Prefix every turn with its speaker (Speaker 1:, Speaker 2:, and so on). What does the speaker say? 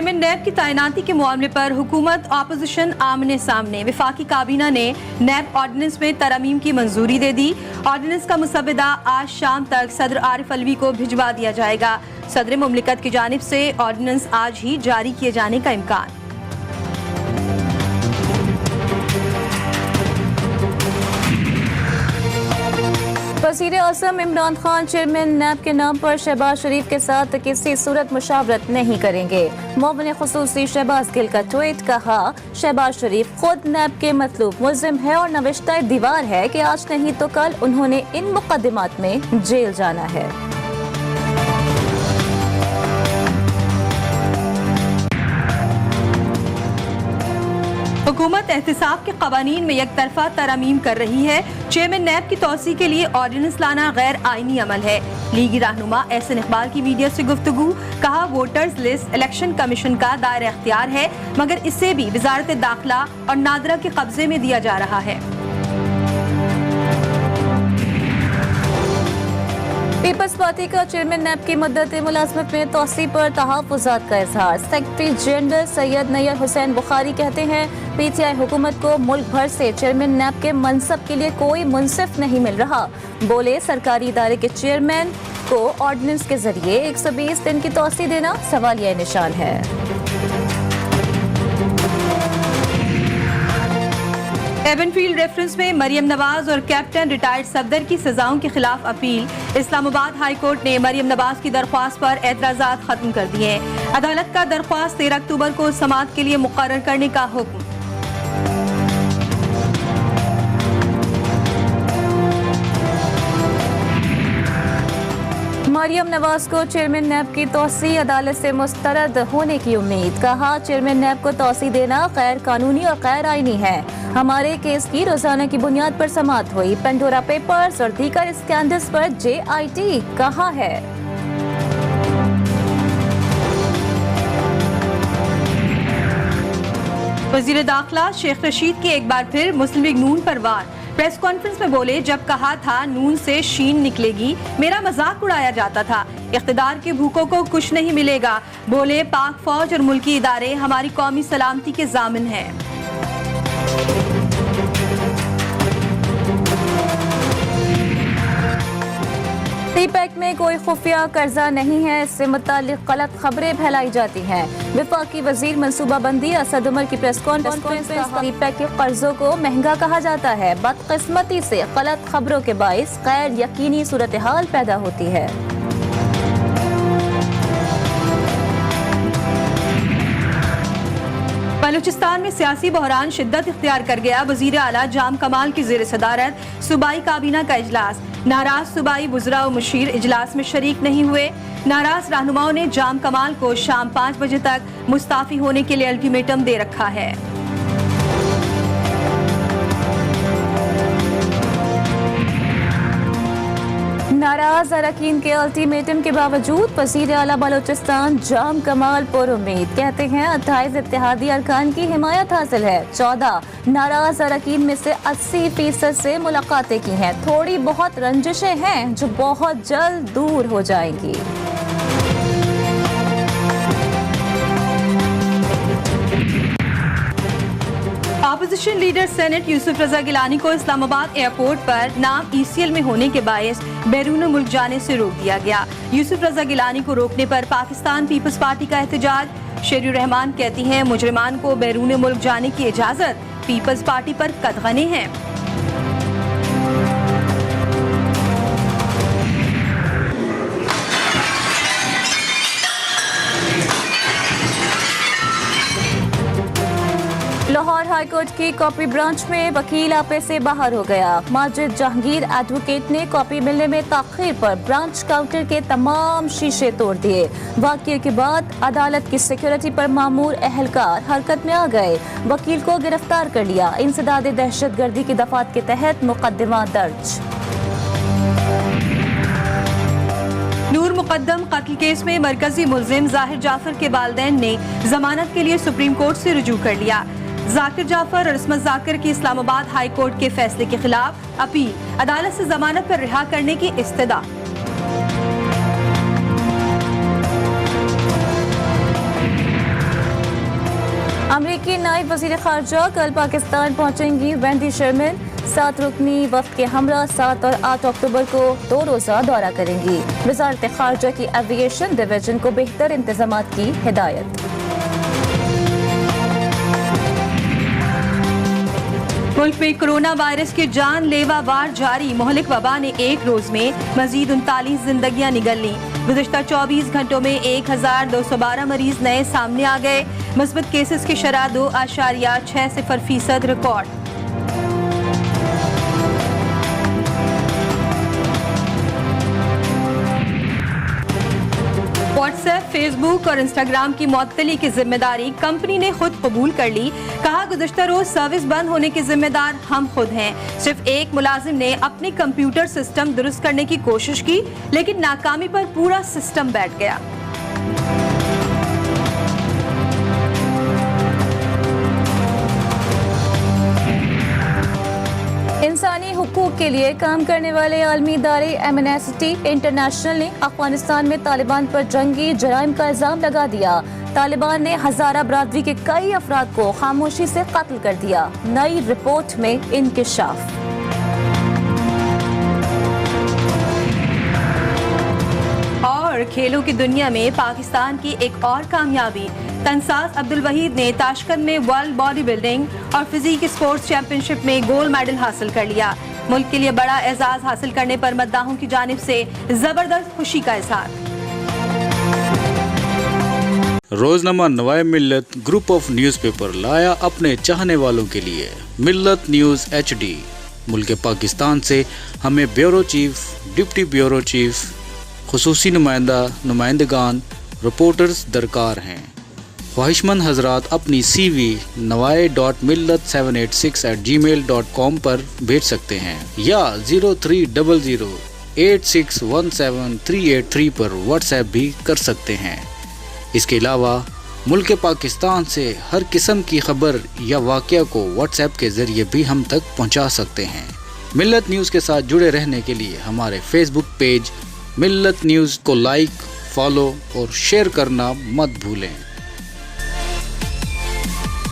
Speaker 1: Chairman नैब की तैनाती के मामले पर हुकूमत अपोजिशन आमने सामने। वफाकी काबीना ने नैब ऑर्डिनेंस में तरमीम की मंजूरी दे दी। ऑर्डिनेंस का मुसवदा आज शाम तक सदर आरिफ अलवी को भिजवा दिया जाएगा। सदर मुमलिकत की जानिब से ऑर्डिनेंस आज ही जारी किए जाने का इम्कान।
Speaker 2: वज़ीर आज़म इमरान खान चेयरमैन नैब के नाम पर शहबाज शरीफ के साथ किसी सूरत मुशावरत नहीं करेंगे। मुअव्विन खुसूसी शहबाज गिल का ट्वीट, कहा शहबाज शरीफ खुद नैब के मतलूब मुल्ज़िम है और नविश्ता दीवार है कि आज नहीं तो कल उन्होंने इन मुकदमात में जेल जाना है।
Speaker 1: हुकूमत एहतिसाब के कवानीन में एक तरफा तरमीम कर रही है। चेयरमैन नैब की तौसी के लिए ऑर्डिनेंस लाना गैर आईनी अमल है। लीगी रहनुमा एहसन इकबाल की मीडिया से गुफ्तगू, कहा वोटर्स लिस्ट इलेक्शन कमीशन का दायरा इख्तियार है, मगर इससे भी वजारत दाखिला और नादरा के कब्जे में दिया जा रहा है।
Speaker 2: पीपल्स पार्टी का चेयरमैन नैब की मदत मुलाजमत में तोसी पर तहफ़्फ़ुज़ात का इजहार। सेक्रेटरी जनरल सैयद नैयर हुसैन बुखारी कहते हैं PTI हुकूमत को मुल्क भर से चेयरमैन नैब के मनसब के लिए कोई मुनसिफ नहीं मिल रहा। बोले सरकारी इदारे के चेयरमैन को ऑर्डिनेंस के जरिए 120 दिन की तोसी देना सवालिया निशान है।
Speaker 1: एवनफील्ड रेफरेंस में मरियम नवाज और कैप्टन रिटायर्ड सफदर की सजाओं के खिलाफ अपील। इस्लामाबाद हाई कोर्ट ने मरियम नवाज की दरख्वास्त पर एतराजात खत्म कर दिए। अदालत का दरख्वास्त 13 अक्टूबर को समाअत के लिए मुकर्रर करने का हुक्म।
Speaker 2: मरियम नवाज को चेयरमैन नैब की तोसी अदालत से मुस्तरद होने की उम्मीद। कहा चेयरमैन नैब को तोसी देना गैर कानूनी और गैर आईनी है। हमारे केस की रोजाना की बुनियाद पर समाअत हुई। पेंडोरा पेपर्स और दीगर स्कैंडल्स पर JIT कहाँ है?
Speaker 1: वजीर दाखिला शेख रशीद की एक बार फिर मुस्लिम लीग नून पर वार। प्रेस कॉन्फ्रेंस में बोले, जब कहा था नून से शीन निकलेगी, मेरा मजाक उड़ाया जाता था। इख्तिदार के भूखों को कुछ नहीं मिलेगा। बोले पाक फौज और मुल्की इदारे हमारी कौमी सलामती के जामिन हैं।
Speaker 2: PPAC में कोई खुफिया कर्जा नहीं है, इससे मुताल्लिक गलत खबरें फैलाई जाती हैं। वफाकी वजीर मनसूबाबंदी असद उमर की प्रेस कॉन्फ्रेंस में PPAC के कर्जों को महंगा कहा जाता है। बदकिस्मती से गलत खबरों के बाइस गैर यकीनी सूरत हाल पैदा होती है।
Speaker 1: बलूचिस्तान में सियासी बहरान शिद्दत इख्तियार कर गया। वजीर आला जाम कमाल की ज़ेर सदारत सूबाई काबीना का इजलास। नाराज सूबाई वुज़रा व मुशीर इजलास में शरीक नहीं हुए। नाराज रहनुमाओं ने जाम कमाल को शाम 5 बजे तक मुस्ताफी होने के लिए अल्टीमेटम दे रखा है।
Speaker 2: नाराज अरकान के अल्टीमेटम के बावजूद वज़ीर आला बलूचिस्तान जाम कमाल पर उम्मीद। कहते हैं 28 इत्तेहादी अरकान की हिमायत हासिल है। 14 नाराज अरकान में से 80% से मुलाकातें की हैं। थोड़ी बहुत रंजिशें हैं जो बहुत जल्द दूर हो जाएंगी।
Speaker 1: अपोजिशन लीडर सेनेट यूसुफ रजा गिलानी को इस्लामाबाद एयरपोर्ट पर नाम ECL में होने के बायस बैरून मुल्क जाने से रोक दिया गया। यूसुफ रजा गिलानी को रोकने पर पाकिस्तान पीपल्स पार्टी का एहतजाज। शेरी रहमान कहती हैं मुजरिमान को बैरून मुल्क जाने की इजाजत पीपल्स पार्टी पर कदगने हैं।
Speaker 2: लाहौर हाईकोर्ट की कॉपी ब्रांच में वकील आपे से बाहर हो गया। माजिद जहांगीर एडवोकेट ने कॉपी मिलने में ताखीर पर ब्रांच काउंटर के तमाम शीशे तोड़ दिए। वाकये के बाद अदालत की सिक्योरिटी पर मामूर एहलकार हरकत में आ गए। वकील को गिरफ्तार कर लिया। इंसदाद दहशतगर्दी की दफात के तहत मुकदमा दर्ज।
Speaker 1: नूर मुकद्दम कत्ल केस में मरकजी मुल्जिम जाहिर जाफर के वालिदैन ने जमानत के लिए सुप्रीम कोर्ट से रुजू कर लिया। जाकिर जाफर और इस्मत जाकिर की इस्लामाबाद हाई कोर्ट के फैसले के खिलाफ अपील। अदालत से जमानत पर रिहा करने की इस्तदा।
Speaker 2: की नायब वज़ीर ख़ारजा कल पाकिस्तान पहुंचेंगी वेंडी शर्मिन 7 रुकनी वफ्द के हमरा 7 और 8 अक्टूबर को 2 रोज़ा दौरा करेंगी। वज़ारत ख़ारजा की एविएशन डिवीजन को बेहतर इंतज़ामात की हिदायत।
Speaker 1: मुल्क में कोरोना वायरस के जानलेवा वार जारी। मोहलिक वबा ने एक रोज में मजीद 39 जिंदगियां निगल ली। गुज़िश्ता 24 घंटों में 1212 मरीज नए सामने आ गए। मुस्बत केसेस की शरह 2.60% रिकॉर्ड। व्हाट्सएप, फेसबुक और इंस्टाग्राम की मुअत्तली की जिम्मेदारी कंपनी ने खुद कबूल कर ली। कहा, गुज़िश्ता रोज सर्विस बंद होने के जिम्मेदार हम खुद हैं। सिर्फ एक मुलाजिम ने अपनी कंप्यूटर सिस्टम दुरुस्त करने की कोशिश की, लेकिन नाकामी पर पूरा सिस्टम बैठ गया।
Speaker 2: इंसानी हुकूक के लिए काम करने वाले आलमी इदारे एमनेस्टी इंटरनेशनल ने अफगानिस्तान में तालिबान पर जंगी जराइम का इल्जाम लगा दिया। तालिबान ने हज़ारा बरादरी के कई अफराद को खामोशी से कत्ल कर दिया। नई रिपोर्ट में इंकिशाफ।
Speaker 1: और खेलों की दुनिया में पाकिस्तान की एक और कामयाबी। तनसास अब्दुल वहीद ने ताशकंद में वर्ल्ड बॉडी बिल्डिंग और फिजिक स्पोर्ट्स चैंपियनशिप में गोल्ड मेडल हासिल कर लिया। मुल्क के लिए बड़ा एजाज हासिल करने पर मद्दाहों की जानिब से जबरदस्त खुशी का इजहार।
Speaker 3: रोजनामा नवाए मिल्लत ग्रुप ऑफ न्यूज़पेपर लाया अपने चाहने वालों के लिए मिल्लत न्यूज़ HD। मुल्क पाकिस्तान से हमें bureau chief, deputy bureau chief, खुसूसी नुमाइंदगान, रिपोर्टर्स दरकार हैं। ख्वाहिशमंद हजरात अपनी CV nawai.millat786@gmail.com पर भेज सकते हैं या 0300861738 पर व्हाट्सएप भी कर सकते हैं। इसके अलावा मुल्क पाकिस्तान से हर किस्म की खबर या वाक़या को व्हाट्सएप के ज़रिए भी हम तक पहुंचा सकते हैं। मिल्लत न्यूज़ के साथ जुड़े रहने के लिए हमारे फेसबुक पेज मिल्लत न्यूज़ को लाइक, फॉलो और शेयर करना मत भूलें।